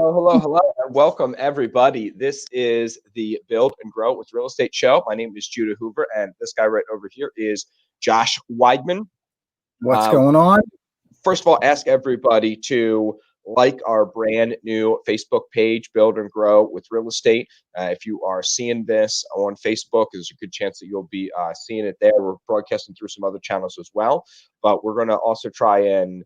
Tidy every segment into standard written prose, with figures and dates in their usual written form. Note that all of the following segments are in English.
Hello, hello, hello, and welcome everybody. This is the Build and Grow with Real Estate Show. My name is Judah Hoover, and this guy right over here is Josh Weidman. What's Uh, going on? First of all, ask everybody to like our brand new Facebook page, Build and Grow with Real Estate. If you are seeing this on Facebook, there's a good chance that you'll be seeing it there. We're broadcasting through some other channels as well, but we're going to also try and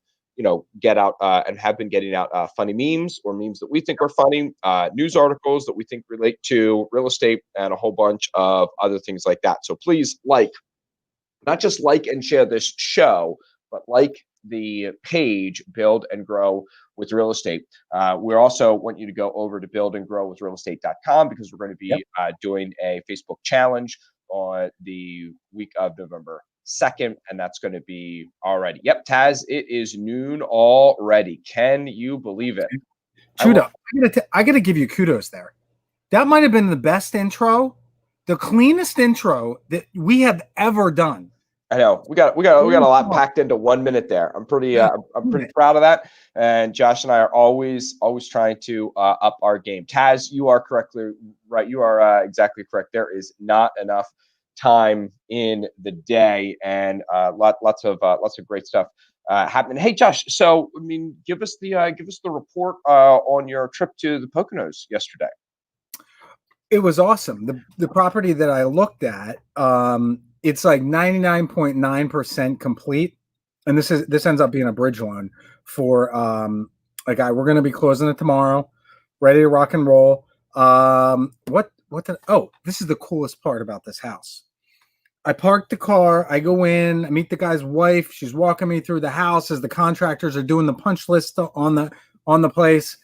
get out and have been getting out funny memes or memes that we think are funny, news articles that we think relate to real estate, and a whole bunch of other things like that. So please not just like and share this show, but like the page Build and Grow with Real Estate. We also want you to go over to buildandgrowwithrealestate.com because we're going to be doing a Facebook challenge on the week of November 2nd, and that's going to be already. Yep, Taz, it is noon already. Can you believe it? Judah, I gotta give you kudos there. That might have been the best intro, the cleanest intro that we have ever done. I know we got a lot packed into 1 minute there. I'm pretty proud of that. And Josh and I are always trying to up our game. Taz, you are correctly right. You are exactly correct. There is not enough time in the day, and lots of great stuff happening. Hey, Josh. So I mean, give us the report on your trip to the Poconos yesterday. It was awesome. The property that I looked at, it's like 99.9% complete, and this ends up being a bridge loan for a guy. We're going to be closing it tomorrow, ready to rock and roll. This is the coolest part about this house. I parked the car, I go in, I meet the guy's wife. She's walking me through the house as the contractors are doing the punch list on the place,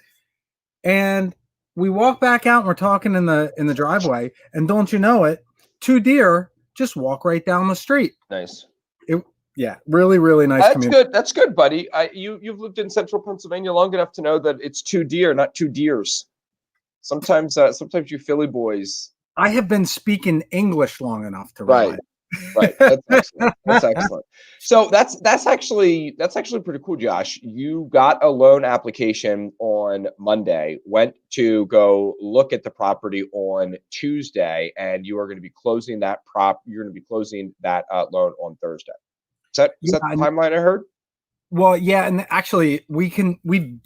and we walk back out and we're talking in the driveway, and don't you know it, two deer just walk right down the street. Nice. Really, really nice. That's community. Good. That's good, buddy. You've lived in central Pennsylvania long enough to know that it's two deer, not two deers. Sometimes you Philly boys. I have been speaking English long enough to realize. Right. That's excellent. That's excellent. So that's actually pretty cool, Josh. You got a loan application on Monday, went to go look at the property on Tuesday, and you are going to be closing that loan on Thursday. Is that the timeline I heard? Well, yeah, and actually we've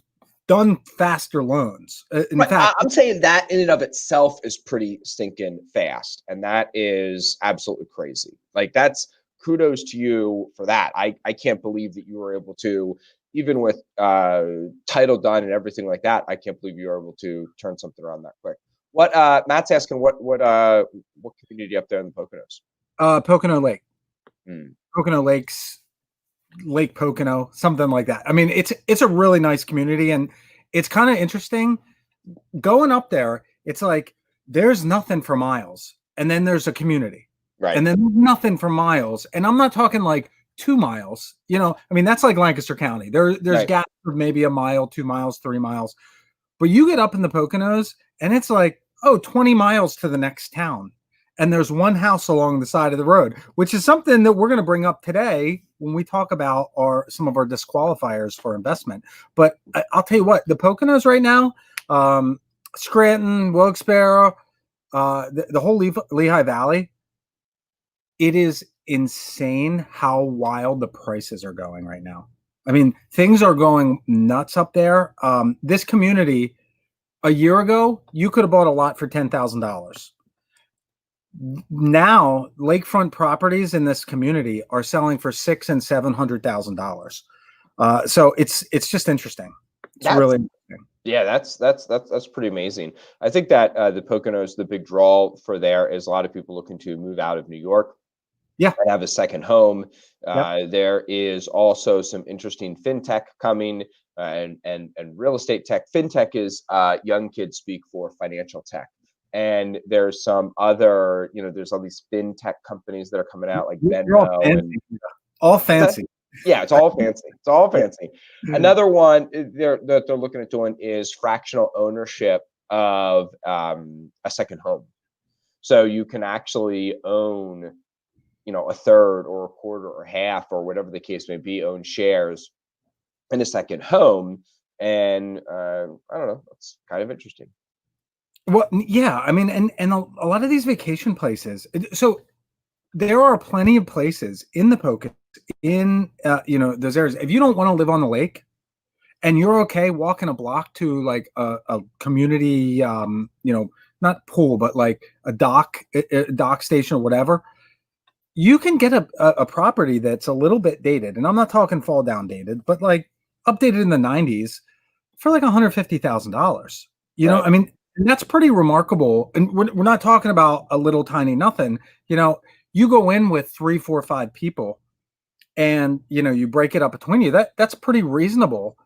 done faster loans. In fact, I'm saying that in and of itself is pretty stinking fast, and that is absolutely crazy. Like, that's kudos to you for that. I can't believe that you were able to, even with title done and everything like that, I can't believe you were able to turn something around that quick. What Matt's asking, what community up there in the Poconos? Pocono Lake. Pocono Lakes, Lake Pocono, something like that. I mean, it's a really nice community, and it's kind of interesting going up there. It's like there's nothing for miles, and then there's a community, right? And then nothing for miles, and I'm not talking like 2 miles. I mean, that's like Lancaster County. There's right. Gaps of maybe a mile, 2 miles, 3 miles, but you get up in the Poconos, and it's like 20 miles to the next town. And there's one house along the side of the road, which is something that we're going to bring up today when we talk about some of our disqualifiers for investment. But I'll tell you what, the Poconos right now, Scranton, Wilkes-Barre, the whole Lehigh Valley, it is insane how wild the prices are going right now. I mean, things are going nuts up there. This community, a year ago, you could have bought a lot for $10,000. Now, lakefront properties in this community are selling for $600,000 and $700,000. So it's just interesting. It's really interesting. Yeah, that's pretty amazing. I think that the Poconos, the big draw for there is a lot of people looking to move out of New York. Yeah, and have a second home. There is also some interesting fintech coming and real estate tech. Fintech is young kids speak for financial tech. And there's some other, there's all these fintech companies that are coming out, like Venmo. All fancy. Yeah, it's all fancy. It's all fancy. Another one that they're looking at doing is fractional ownership of a second home. So you can actually own, a third or a quarter or half or whatever the case may be, own shares in a second home. And I don't know, that's kind of interesting. Well, yeah, I mean, and a lot of these vacation places. So there are plenty of places in the Poconos, in those areas. If you don't want to live on the lake, and you're okay walking a block to like a community, not pool, but like a dock station or whatever, you can get a property that's a little bit dated, and I'm not talking fall down dated, but like updated in the '90s for like $150,000. Right. I mean, and that's pretty remarkable. And we're not talking about a little tiny nothing. You go in with three, four, five people, and you break it up between you. That's pretty reasonable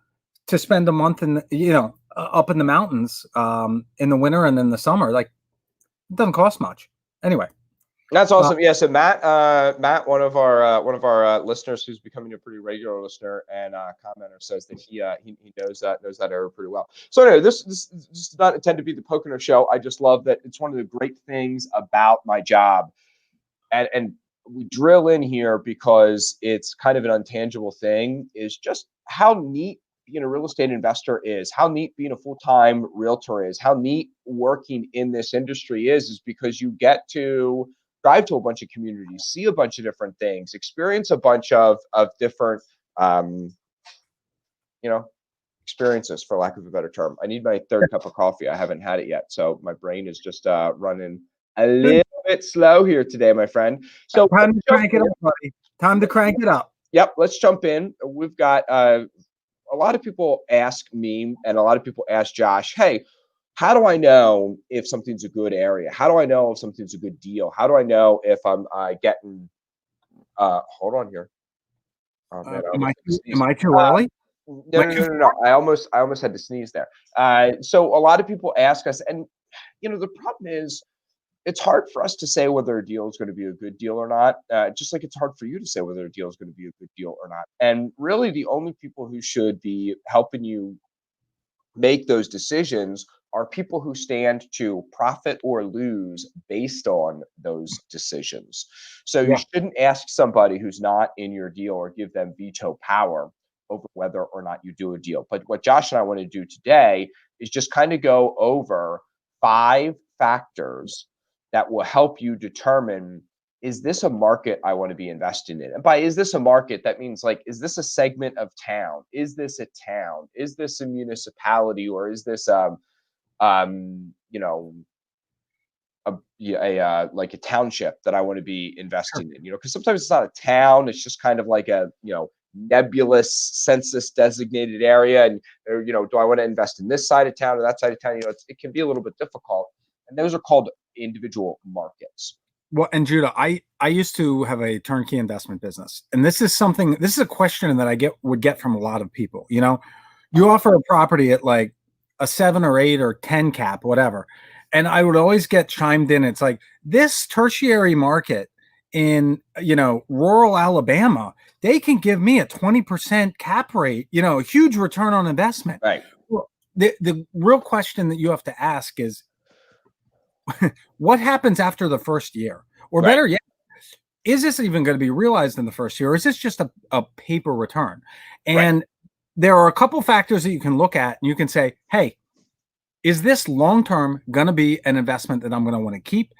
to spend a month up in the mountains in the winter and in the summer. Like, it doesn't cost much. Anyway. That's uh, awesome. Yeah, so Matt, one of our listeners who's becoming a pretty regular listener and commenter, says that he knows that area pretty well. So anyway, this does not intend to be the Pocono show. I just love that it's one of the great things about my job, and we drill in here because it's kind of an untangible thing, is just how neat being a real estate investor is, how neat being a full-time realtor is, how neat working in this industry is because you get to drive to a bunch of communities, see a bunch of different things, experience a bunch of different um, you know experiences, for lack of a better term. I need my third cup of coffee. I haven't had it yet, so my brain is just running a little bit slow here today, my friend. So time let's to jump crank it in. up, buddy. Time to crank it up. Yep, let's jump in. We've got a lot of people ask me, and a lot of people ask Josh, hey, how do I know if something's a good area? How do I know if something's a good deal? How do I know if I'm getting hold on here. Oh man, I Am almost I had to am sneeze. I too Uh, early? no, Am I no, too no, no, no. I almost had to sneeze there. So a lot of people ask us, and the problem is it's hard for us to say whether a deal is going to be a good deal or not. Just like it's hard for you to say whether a deal is going to be a good deal or not. And really, the only people who should be helping you make those decisions are people who stand to profit or lose based on those decisions. So you Yeah. shouldn't ask somebody who's not in your deal or give them veto power over whether or not you do a deal. But what Josh and I want to do today is just kind of go over 5 factors that will help you determine, is this a market I want to be investing in? And by is this a market, that means like, is this a segment of town? Is this a town? Is this a municipality? Or is this um, you know, like a township that I want to be Sure. investing in? Because sometimes it's not a town, it's just kind of like a, nebulous census designated area. And do I want to invest in this side of town or that side of town? It can be a little bit difficult. And those are called individual markets. Well, and Judah, I used to have a turnkey investment business, and this is a question that I would get from a lot of people. You offer a property at like a 7 or 8 or 10 cap, whatever, and I would always get chimed in. It's like, this tertiary market in rural Alabama, they can give me a 20% cap rate, a huge return on investment. Right. Well, the real question that you have to ask is, what happens after the first year? Or Right. better yet, is this even going to be realized in the first year? Or is this just a paper return? Right. And there are a couple factors that you can look at, and you can say, hey, is this long-term going to be an investment that I'm going to want to keep,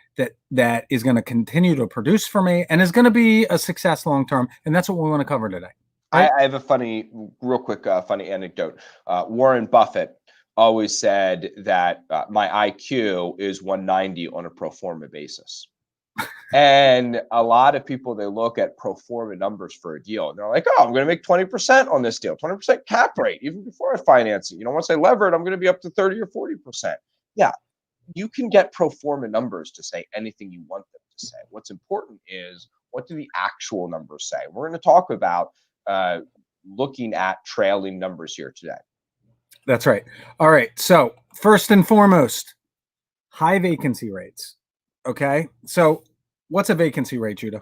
that is going to continue to produce for me and is going to be a success long-term? And that's what we want to cover today. Right? I have a real quick, funny anecdote. Warren Buffett always said that my IQ is 190 on a pro forma basis. And a lot of people, they look at pro forma numbers for a deal and they're like, oh, I'm going to make 20% on this deal, 20% cap rate, even before I finance it. Once I lever it, I'm going to be up to 30 or 40%. Yeah, you can get pro forma numbers to say anything you want them to say. What's important is, what do the actual numbers say? We're going to talk about uh, looking at trailing numbers here today. That's right. All right. So first and foremost, high vacancy rates. Okay. So what's a vacancy rate, Judah?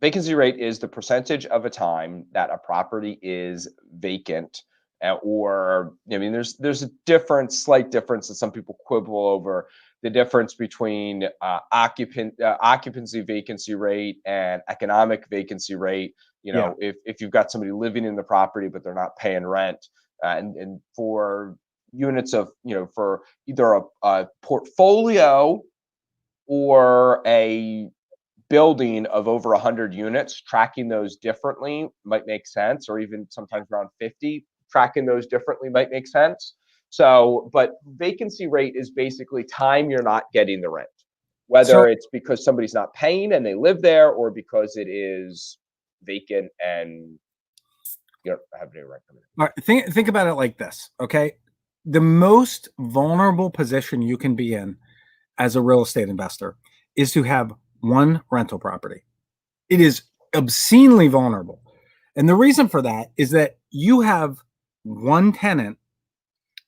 Vacancy rate is the percentage of a time that a property is vacant, or I mean, there's a slight difference that some people quibble over, the difference between occupancy vacancy rate and economic vacancy rate. Yeah. If you've got somebody living in the property but they're not paying rent, and for units of, for either a portfolio or a building of over 100 units, tracking those differently might make sense, or even sometimes around 50, tracking those differently might make sense. So, but vacancy rate is basically time you're not getting the rent, So whether it's because somebody's not paying and they live there, or because it is vacant and you don't have any rent coming in. all right, think about it like this, okay? The most vulnerable position you can be in as a real estate investor is to have one rental property. It is obscenely vulnerable. And the reason for that is that you have one tenant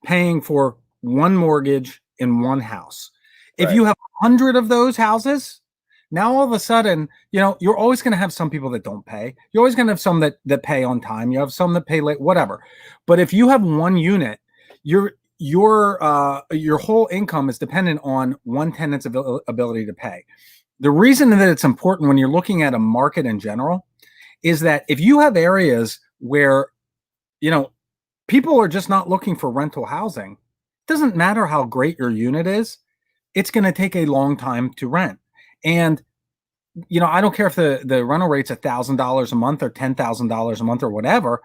paying for one mortgage in one house. If Right. you have 100 of those houses, now all of a sudden, you're always going to have some people that don't pay. You're always going to have some that pay on time. You have some that pay late, whatever. But if you have one unit, your whole income is dependent on one tenant's ability to pay. The reason that it's important when you're looking at a market in general is that if you have areas where, people are just not looking for rental housing, it doesn't matter how great your unit is, it's going to take a long time to rent. And, I don't care if the rental rate's $1,000 a month or $10,000 a month or whatever.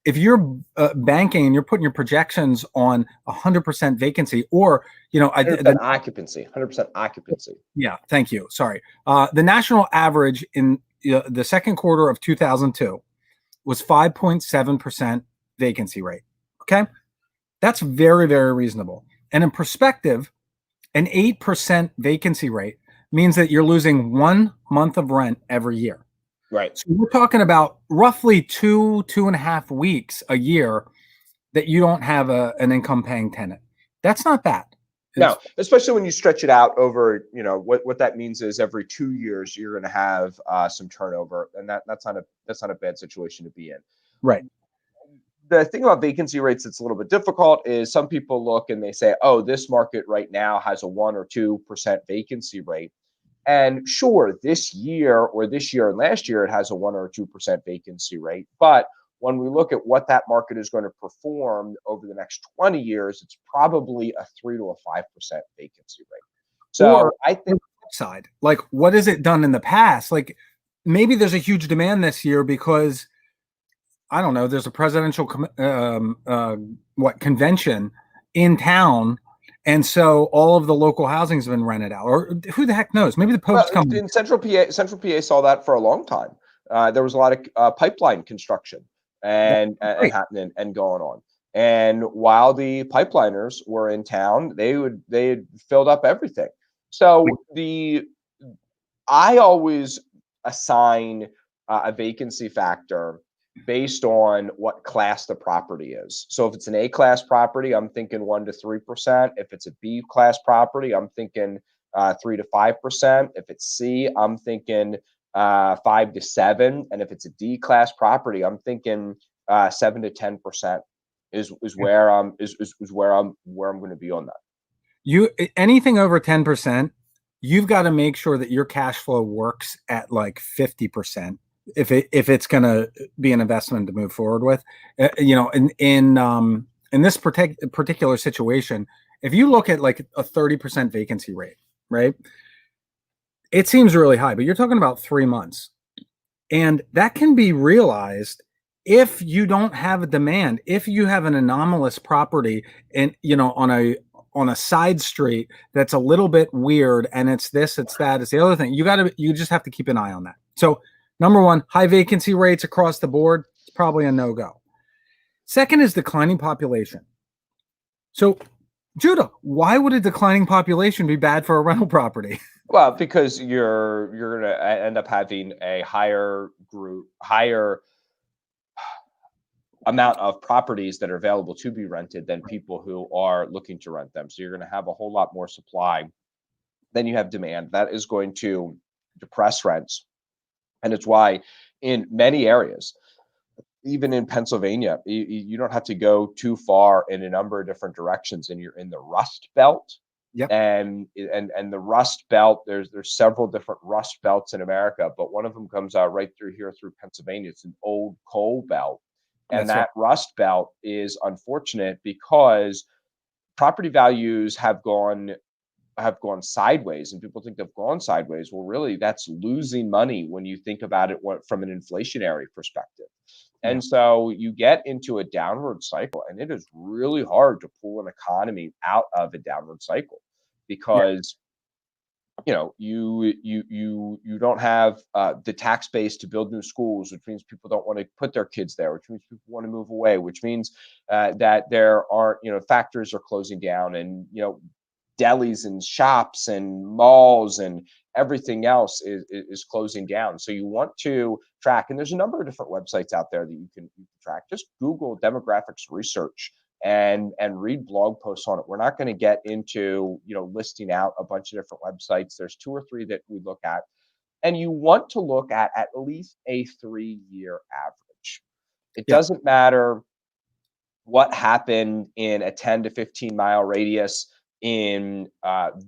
If you're banking and you're putting your projections on 100% vacancy, or 100% occupancy, 100% occupancy. Yeah, thank you. Sorry. The national average in the second quarter of 2002 was 5.7% vacancy rate. Okay. That's very, very reasonable. And in perspective, an 8% vacancy rate means that you're losing 1 month of rent every year. Right. So we're talking about roughly 2.5 weeks a year that you don't have an income paying tenant. That's not bad. No, especially when you stretch it out over, what that means is every 2 years you're going to have some turnover, and that's not a bad situation to be in. Right. The thing about vacancy rates that's a little bit difficult is some people look and they say, oh, this market right now has a 1 or 2% vacancy rate. And sure, this year and last year, it has a 1 or 2% vacancy rate. But when we look at what that market is going to perform over the next 20 years, it's probably a 3 to a 5% vacancy rate. So Or I think side, like, what has it done in the past? Like, maybe there's a huge demand this year because, I don't know, there's a presidential convention in town, and so all of the local housing's been rented out, or who the heck knows? Maybe the Pope's coming. in Central PA saw that for a long time. There was a lot of pipeline construction and happening and going on. And while the pipeliners were in town, they had filled up everything. So I always assign a vacancy factor based on what class the property is. So if it's an A class property, I'm thinking 1 to 3%. If it's a B class property, I'm thinking 3 to 5%. If it's C, I'm thinking 5 to 7. And if it's a D class property, I'm thinking 7 to 10% is where I'm going to be on that. Anything over 10%, you've got to make sure that your cash flow works at like 50%. If it's going to be an investment to move forward with, in this particular situation, if you look at like a 30% vacancy rate, right, it seems really high, but you're talking about 3 months, and that can be realized if you don't have a demand. If you have an anomalous property and on a side street that's a little bit weird, and it's this, it's that, it's the other thing, you just have to keep an eye on that. So number one, high vacancy rates across the board, it's probably a no-go. Second is declining population. So, Judah, why would a declining population be bad for a rental property? Well, because you're going to end up having a higher amount of properties that are available to be rented than people who are looking to rent them. So you're going to have a whole lot more supply than you have demand. That is going to depress rents. And it's why in many areas, even in Pennsylvania, you don't have to go too far in a number of different directions, and you're in the Rust Belt. Yep. And the Rust Belt, there's several different Rust Belts in America, but one of them comes out right through here through Pennsylvania. It's an old coal belt, And That's right. that rust belt is unfortunate because property values have gone sideways, and people think they've gone sideways. Well, really, that's losing money when you think about it from an inflationary perspective. Yeah. And so you get into a downward cycle, and it is really hard to pull an economy out of a downward cycle Yeah. because you don't have the tax base to build new schools, which means people don't want to put their kids there, which means people want to move away, which means that there are factories are closing down, and delis and shops and malls and everything else is closing down. So you want to track, and there's a number of different websites out there that you can track. Just Google demographics research and read blog posts on it. We're not going to get into listing out a bunch of different websites. There's two or three that we look at, and you want to look at least a 3-year average. It Yeah. doesn't matter what happened in a 10 to 15 mile radius in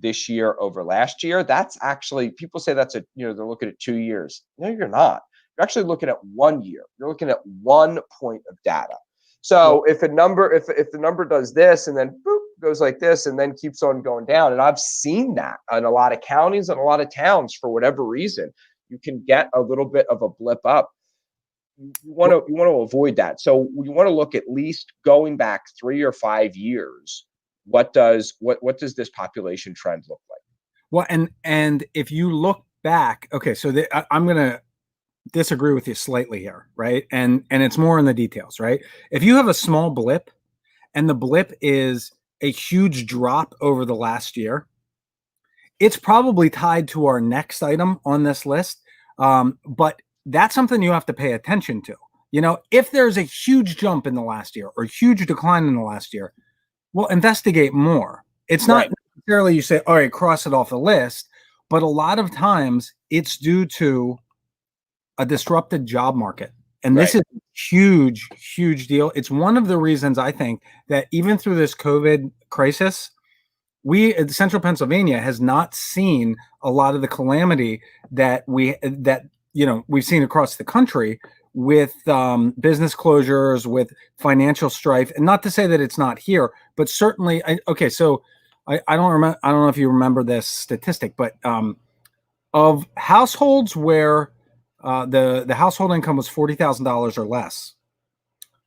this year over last year. That's actually, people say that's they're looking at 2 years. No, you're not. You're actually looking at 1 year. You're looking at 1 point of data. Well, So if the number does this and then boop, goes like this and then keeps on going down, and I've seen that in a lot of counties and a lot of towns for whatever reason, you can get a little bit of a blip up. You want to avoid that. So you want to look at least going back 3 or 5 years. What does this population trend look like? well, and if you look back, okay, so I'm gonna disagree with you slightly here, right? And it's more in the details, right? If you have a small blip and the blip is a huge drop over the last year, it's probably tied to our next item on this list. But that's something you have to pay attention to. If there's a huge jump in the last year or a huge decline in the last year, well, investigate more. It's not Right, necessarily you say, all right, cross it off the list, but a lot of times it's due to a disrupted job market. And this right, is a huge, huge deal. It's one of the reasons I think that even through this COVID crisis, Central Pennsylvania has not seen a lot of the calamity that we've seen across the country with business closures, with financial strife. And not to say that it's not here, but certainly, okay. So I don't remember. I don't know if you remember this statistic, but of households where the household income was $40,000 or less,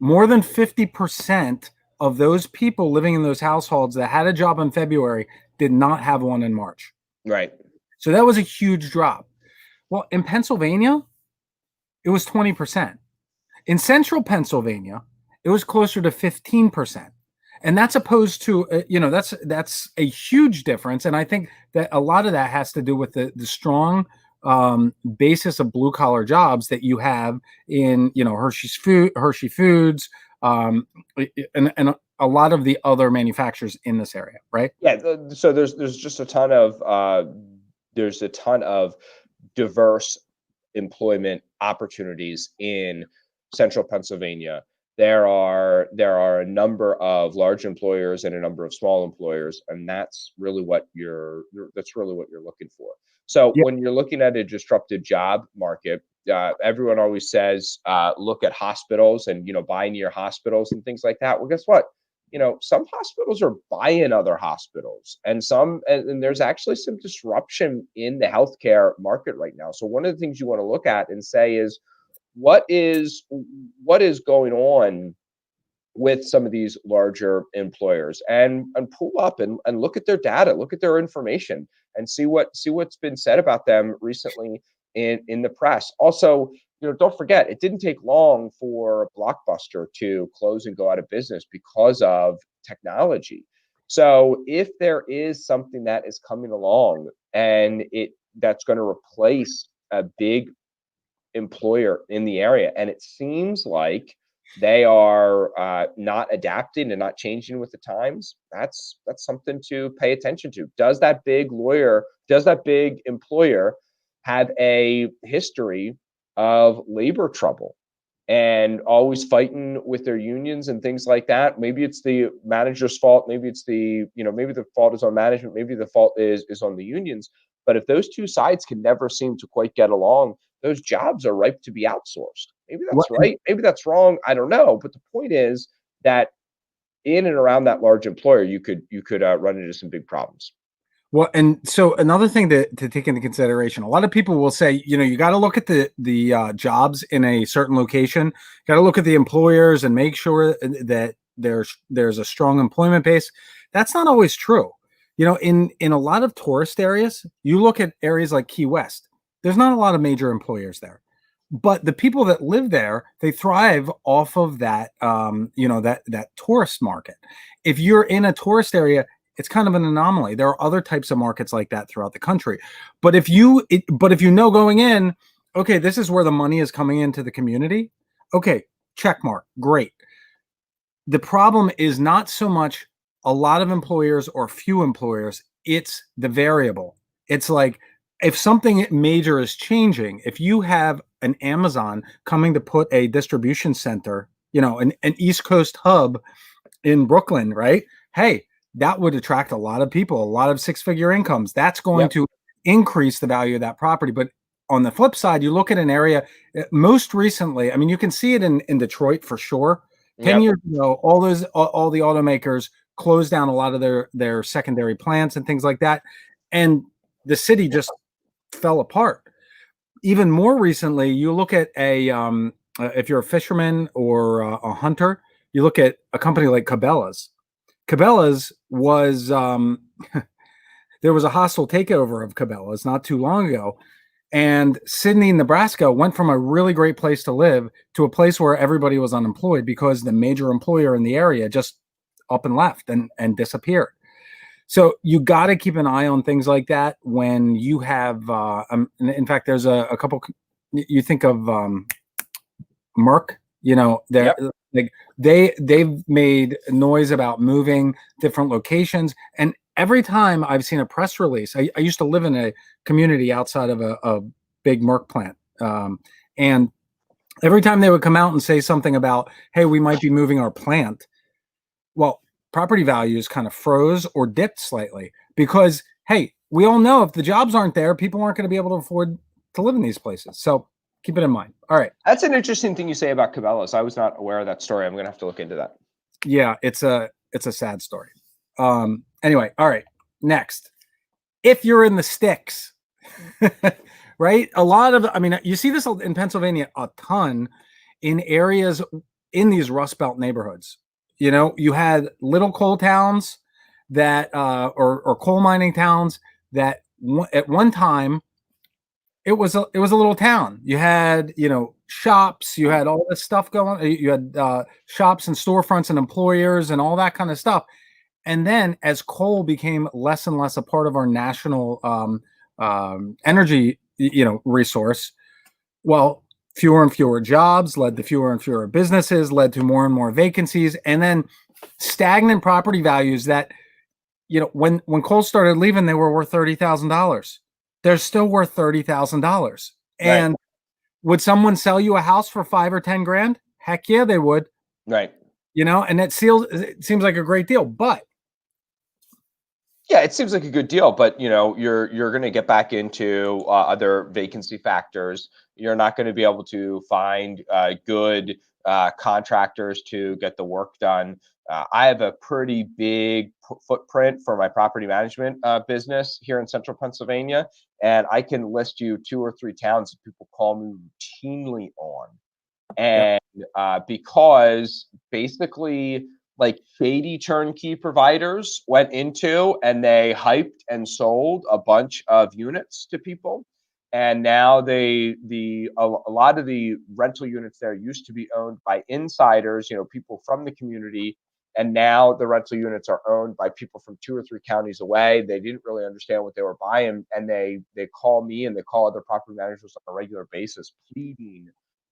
more than 50% of those people living in those households that had a job in February did not have one in March. right. So that was a huge drop. Well, in Pennsylvania, it was 20%. In central Pennsylvania, it was closer to 15%. And that's opposed to, that's a huge difference. And I think that a lot of that has to do with the strong basis of blue collar jobs that you have in, Hershey Foods, and a lot of the other manufacturers in this area, right? Yeah. So there's just a ton of diverse employment opportunities in central Pennsylvania. There are a number of large employers and a number of small employers, and that's really what you're looking for. So Yeah. when you're looking at a disrupted job market, everyone always says look at hospitals and buy near hospitals and things like that. Well, guess what? Some hospitals are buying other hospitals, and there's actually some disruption in the healthcare market right now. So one of the things you want to look at and say is what is going on with some of these larger employers, and pull up and look at their data, look at their information, and see what's been said about them recently in the press. Also, don't forget, it didn't take long for Blockbuster to close and go out of business because of technology. So if there is something that is coming along and that's going to replace a big employer in the area, and it seems like they are not adapting and not changing with the times, that's something to pay attention to. Does that big employer have a history of labor trouble and always fighting with their unions and things like that? Maybe it's the manager's fault, maybe the fault is on management, maybe the fault is on the unions. But if those two sides can never seem to quite get along, those jobs are ripe to be outsourced. Maybe that's right. Maybe that's wrong. I don't know. But the point is that in and around that large employer, you could run into some big problems. Well, and so another thing to take into consideration, a lot of people will say, you got to look at the jobs in a certain location, got to look at the employers and make sure that there's a strong employment base. That's not always true. In a lot of tourist areas, you look at areas like Key West. There's not a lot of major employers there, but the people that live there, they thrive off of that, that tourist market. If you're in a tourist area, it's kind of an anomaly. There are other types of markets like that throughout the country. But if you know going in, okay, this is where the money is coming into the community. Okay, check mark. Great. The problem is not so much a lot of employers or few employers, it's the variable. It's like if something major is changing, if you have an Amazon coming to put a distribution center, an East Coast hub in Brooklyn, right? Hey, that would attract a lot of people, a lot of six-figure incomes. That's going Yep. to increase the value of that property. But on the flip side, you look at an area, most recently, I mean, you can see it in Detroit for sure. 10 Yep. years ago, all the automakers closed down a lot of their secondary plants and things like that. And the city just fell apart. Even more recently, you look at if you're a fisherman or a hunter, you look at a company like Cabela's. Cabela's was there was a hostile takeover of Cabela's not too long ago, and Sydney, Nebraska went from a really great place to live to a place where everybody was unemployed because the major employer in the area just up and left and disappeared. So you got to keep an eye on things like that when you have. In fact, there's a couple. You think of Merck. They're Yep. like they've made noise about moving different locations, and every time I've seen a press release, I used to live in a community outside of a big Merck plant, and every time they would come out and say something about, "Hey, we might be moving our plant," well, property values kind of froze or dipped slightly because, hey, we all know if the jobs aren't there, people aren't going to be able to afford to live in these places. So keep it in mind. All right. That's an interesting thing you say about Cabela's. I was not aware of that story. I'm gonna have to look into that. Yeah, it's a sad story. Anyway, all right. Next, if you're in the sticks, right? I mean, you see this in Pennsylvania a ton in areas in these Rust Belt neighborhoods. You had little coal towns that, or coal mining towns that at one time it was a little town. You had shops, you had all this stuff going. You had shops and storefronts and employers and all that kind of stuff. And then as coal became less and less a part of our national energy resource, well, fewer and fewer jobs led to fewer and fewer businesses, led to more and more vacancies, and then stagnant property values that when coal started leaving, they were worth $30,000. They're still worth $30,000. Right. And would someone sell you a house for 5 or 10 grand? Heck yeah, they would. Right. And it seems like a great deal, but Yeah, it seems like a good deal, but you're going to get back into other vacancy factors. You're not going to be able to find good contractors to get the work done. I have a pretty big footprint for my property management business here in central Pennsylvania, and I can list you 2 or 3 towns that people call me routinely on. yeah, And because basically like shady turnkey providers went into and they hyped and sold a bunch of units to people, and now a lot of the rental units there used to be owned by insiders, people from the community, and now the rental units are owned by people from 2 or 3 counties away. They didn't really understand what they were buying, and they call me and they call other property managers on a regular basis pleading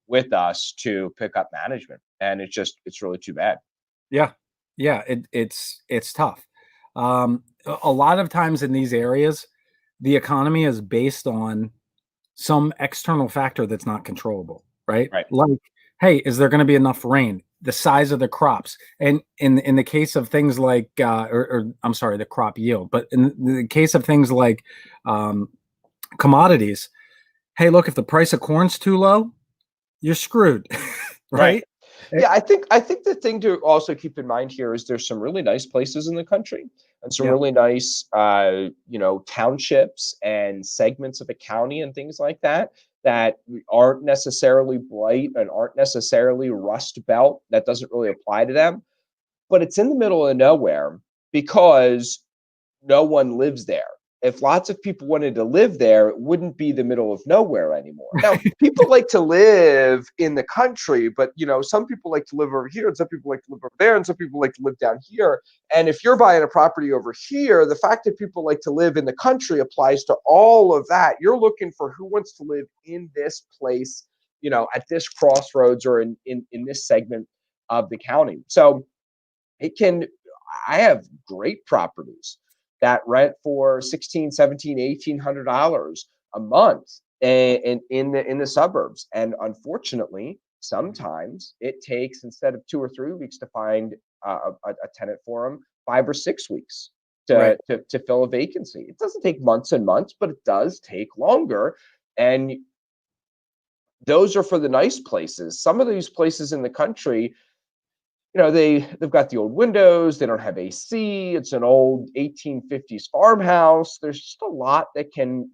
with us to pick up management, and it's really too bad. yeah, yeah. It's tough. A lot of times in these areas, the economy is based on some external factor that's not controllable, right? Right. Like, hey, is there going to be enough rain? The size of the crops, and in the case of things like, or I'm sorry, the crop yield, but in the case of things like commodities, hey, look, if the price of corn's too low, you're screwed, Right. right? Yeah, I think the thing to also keep in mind here is there's some really nice places in the country and some Yeah. really nice, townships and segments of a county and things like that that aren't necessarily blight and aren't necessarily rust belt. That doesn't really apply to them, but it's in the middle of nowhere because no one lives there. If lots of people wanted to live there, it wouldn't be the middle of nowhere anymore. Now, people like to live in the country, but some people like to live over here, and some people like to live over there, and some people like to live down here. And if you're buying a property over here, the fact that people like to live in the country applies to all of that. You're looking for who wants to live in this place, at this crossroads or in this segment of the county. So it can I have great properties that rent for 16, 17, $1,800 a month in the suburbs. And unfortunately, sometimes it takes, instead of 2 or 3 weeks to find a tenant for them, 5 or 6 weeks Right. to fill a vacancy. It doesn't take months and months, but it does take longer. And those are for the nice places. Some of these places in the country, they've got the old windows, they don't have AC, it's an old 1850s farmhouse. There's just a lot that can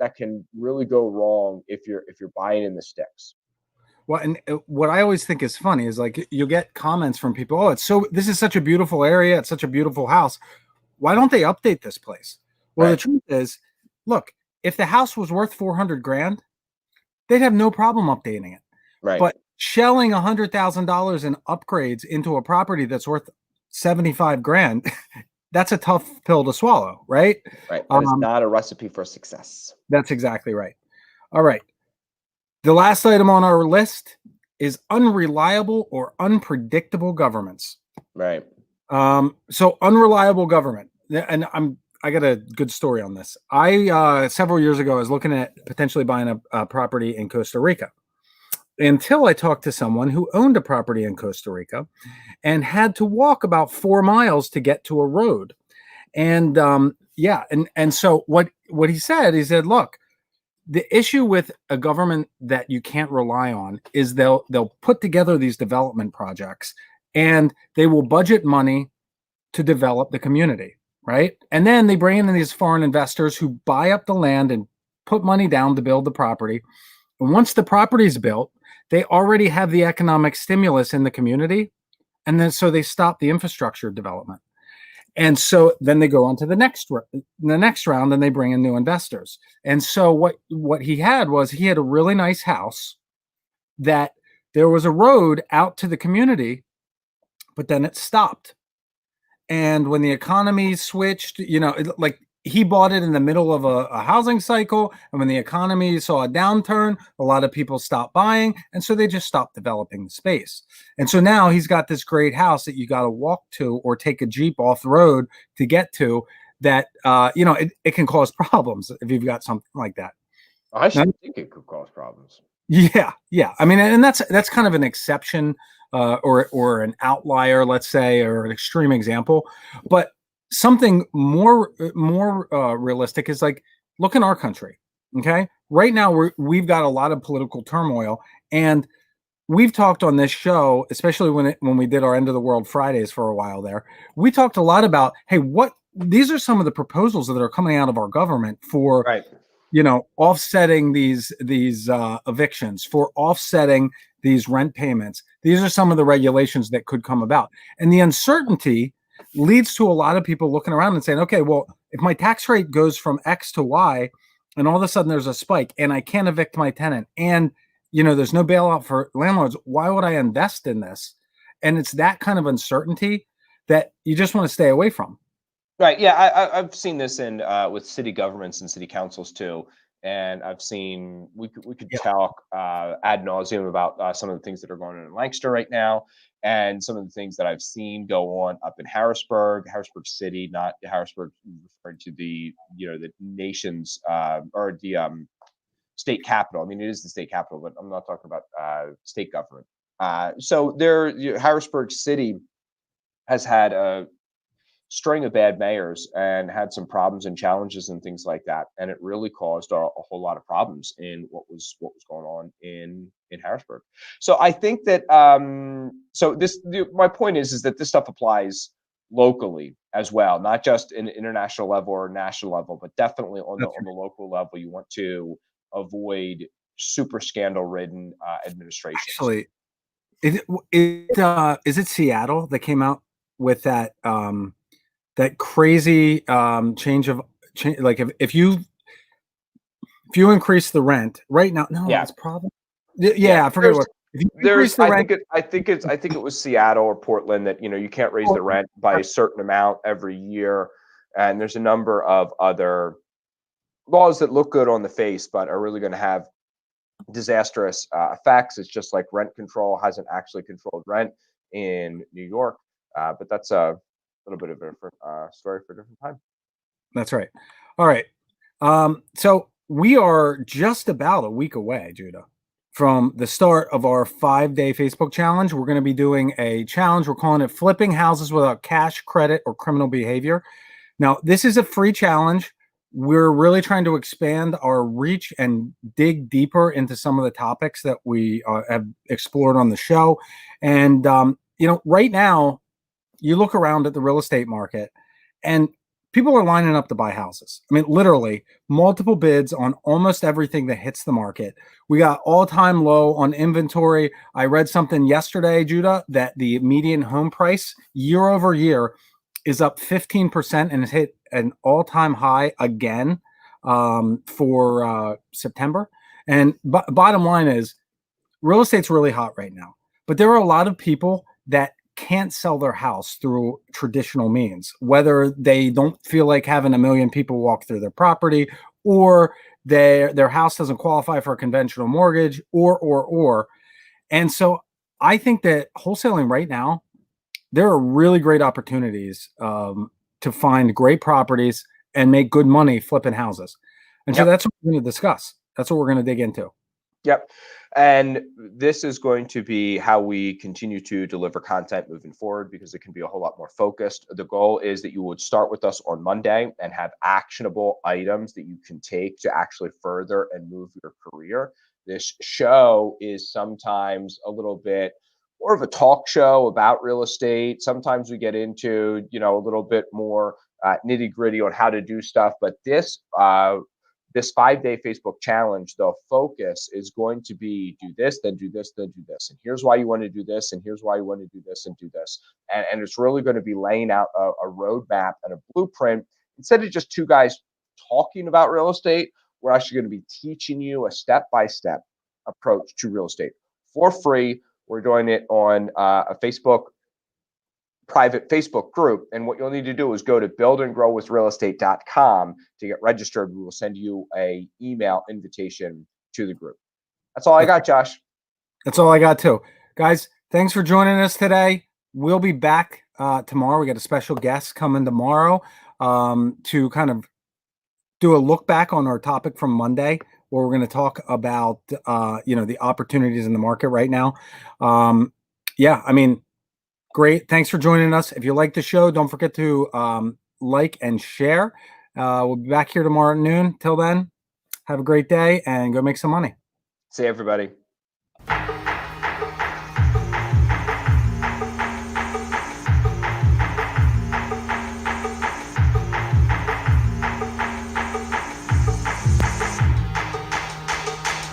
really go wrong if you're buying in the sticks. Well, and what I always think is funny is like you'll get comments from people, "Oh, this is such a beautiful area, it's such a beautiful house. Why don't they update this place?" Well, the Right, truth is, look, if the house was worth 400 grand, they'd have no problem updating it. right, But shelling $100,000 in upgrades into a property that's worth 75 grand, that's a tough pill to swallow, right? right. That is Um, not a recipe for success. that's exactly right. All right. The last item on our list is unreliable or unpredictable governments. Right, So unreliable government, and I got a good story on this. I several years ago I was looking at potentially buying a property in Costa Rica until I talked to someone who owned a property in Costa Rica and had to walk about 4 miles to get to a road. And yeah, and so what he said, look, the issue with a government that you can't rely on is they'll put together these development projects and they will budget money to develop the community, right? And then they bring in these foreign investors who buy up the land and put money down to build the property. And once the property is built, they already have the economic stimulus in the community, and then so they stop the infrastructure development. And so then they go on to the next round and they bring in new investors. And so what he had a really nice house that there was a road out to the community, but then it stopped. And when the economy switched, like he bought it in the middle of a housing cycle. And when the economy saw a downturn, a lot of people stopped buying. And so they just stopped developing the space. And so now he's got this great house that you got to walk to or take a Jeep off the road to get to that, it can cause problems if you've got something like that. I Now, should think it could cause problems. yeah, yeah. I mean, and that's kind of an exception, or an outlier, let's say, or an extreme example. But something more realistic is like look in our country. Okay, right now we've got a lot of political turmoil, and we've talked on this show, especially when we did our End of the World Fridays for a while there. We talked a lot about, hey, what these are some of the proposals that are coming out of our government for Right. offsetting these evictions, for offsetting these rent payments. These are some of the regulations that could come about, and the uncertainty leads to a lot of people looking around and saying, okay, well, if my tax rate goes from X to Y and all of a sudden there's a spike and I can't evict my tenant, and there's no bailout for landlords, why would I invest in this? And it's that kind of uncertainty that you just want to stay away from. Right. Yeah, I've seen this in with city governments and city councils too, and I've seen we could Yeah. talk ad nauseum about some of the things that are going on in Lancaster right now, and some of the things that I've seen go on up in Harrisburg City, not Harrisburg, referring to the nation's or the state capital. I mean, it is the state capital, but I'm not talking about state government. So Harrisburg City has had a string of bad mayors and had some problems and challenges and things like that, and it really caused a whole lot of problems in what was going on in Harrisburg. So I think that my point is that this stuff applies locally as well, not just in international level or national level, but definitely on the That's on the local level. You want to avoid super scandal ridden administrations. actually, is it Seattle that came out with that crazy change, like if you increase the rent right now, no, Yeah, it's probably yeah. yeah, I forget what. If you There's increase the rent, I think it was Seattle or Portland that, you can't raise the rent by a certain amount every year, and there's a number of other laws that look good on the face but are really going to have disastrous effects. It's just like rent control hasn't actually controlled rent in New York, but that's a little bit of a different story for a different time. that's right. All right. So we are just about a week away, Judah, from the start of our 5-day Facebook challenge. We're going to be doing a challenge. We're calling it Flipping Houses Without Cash, Credit, or Criminal Behavior. Now, this is a free challenge. We're really trying to expand our reach and dig deeper into some of the topics that we have explored on the show. And, right now, you look around at the real estate market and people are lining up to buy houses. I mean, literally multiple bids on almost everything that hits the market. We got all-time low on inventory. I read something yesterday, Judah, that the median home price year over year is up 15% and has hit an all-time high again for September. And bottom line is real estate's really hot right now, but there are a lot of people that can't sell their house through traditional means, whether they don't feel like having a million people walk through their property, or their house doesn't qualify for a conventional mortgage, or. And so I think that wholesaling right now, there are really great opportunities to find great properties and make good money flipping houses. And so Yep. that's what we're going to discuss. That's what we're going to dig into. Yep. And this is going to be how we continue to deliver content moving forward because it can be a whole lot more focused. The goal is that you would start with us on Monday and have actionable items that you can take to actually further and move your career. This show is sometimes a little bit more of a talk show about real estate. Sometimes we get into, a little bit more nitty gritty on how to do stuff. But this 5-day Facebook challenge, the focus is going to be do this, then do this, then do this. And here's why you want to do this, and here's why you want to do this and do this. And it's really going to be laying out a roadmap and a blueprint. Instead of just two guys talking about real estate, we're actually going to be teaching you a step-by-step approach to real estate for free. We're doing it on a private Facebook group. And what you'll need to do is go to buildandgrowwithrealestate.com to get registered. We will send you a email invitation to the group. That's all I got, Josh. That's all I got too. Guys, thanks for joining us today. We'll be back tomorrow. We got a special guest coming tomorrow to kind of do a look back on our topic from Monday, where we're going to talk about, the opportunities in the market right now. Great. Thanks for joining us. If you like the show, don't forget to like and share. We'll be back here tomorrow at noon. Till then, have a great day and go make some money. See everybody.